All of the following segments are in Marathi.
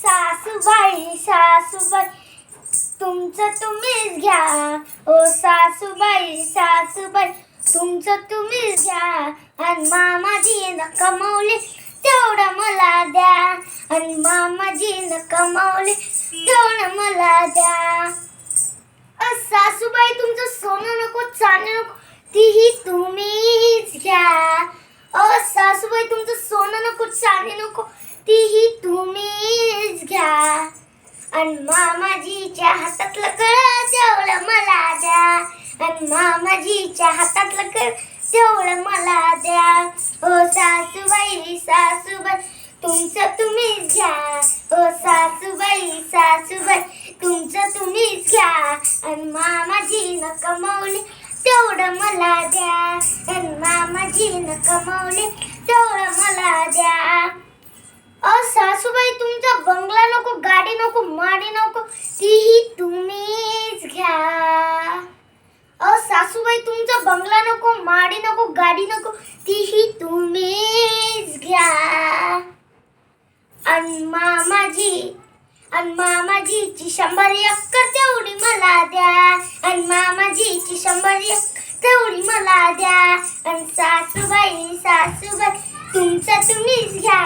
सासूबाई सासूबाई तुमचं तुम्हीच घ्या. ओ सासूबाई सासूबाई तुमचं तुम्हीच घ्या. आणि मामाजीनं कमावले तेवढं मला द्या. आणि मामाजीनं कमावले तेवढं मला द्या. सासूबाई तुमचं सोनं नको चांदी नको तीही तुम्हीच घ्या. सासूबाई तुमचं सोनं नको चांदी नको तीही तुम्हीच घ्या. आणि मामाजीच्या हातातलं कळ तेवढं मला द्या. आणि मामाजीच्या हातातलं कळ तेवढं मला द्या. ओ सासूबाई सासूबाई तुमचं तुम्हीच घ्या. ओ सासूबाई सासूबाई तुमचं तुम्हीच घ्या. आणि मामाजीनं कमावले तेवढं मला द्या. आणि मामाजीनं कमावले तेवढं मला द्या. सासूबाई तुमचा बंगला नको गाडी नको माडी नको तीही तुम्हीच घ्या. सासूबाई तुमचा बंगला नको माडी नको गाडी नको तीही तुम्हीच घ्या. आणि मामाजीची 100 एकर तेवढी मला द्या. आणि मामाजीची 100 एकर तेवढी मला द्या. आणि सासूबाई सासूबाई तुमचं तुम्हीच घ्या.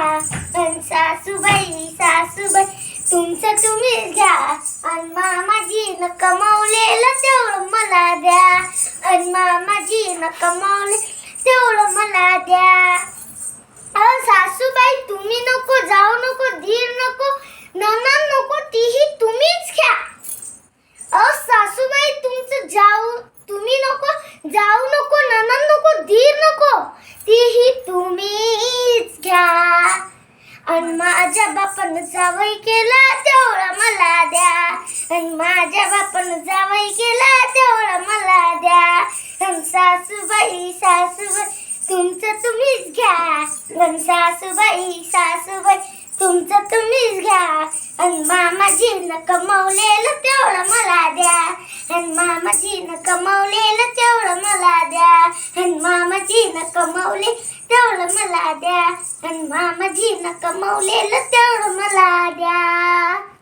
आणि सासूबाई सासूबाई तुमचं तुम्हीच घ्या. आणि मामाजीनं कमावलेलं तेवढं मला द्या. आणि मामाजीनं कमावले तेवढं मला द्या. सासूबाई तुम्ही नको जाऊ नको धीर नको नणंद नको तीही तुम्हीच घ्या. सासूबाई तुमचं तुम्ही नको जाऊ नको नणंद नको धीर नको तीही तुम्हीच घ्या. आणि माझ्या बापानं जावई केला तेवढं मला द्या. आणि माझ्या बापानं जावई केला तेवढं मला द्या. आणि सासूबाई सासूबाई तुमचं तुम्हीच घ्या. आणि सासूबाई सासूबाई तुमचं तुम्हीच घ्या. आणि मामाजीनं कमावलेलं तेवढं मला द्या. आणि मामाजीनं कमावलेलं तेवढं मला द्या. आणि मामाजीनं कमावले तेवढं मला द्या. आणि मामाजीनं कमावलेलं तेवढं मला द्या.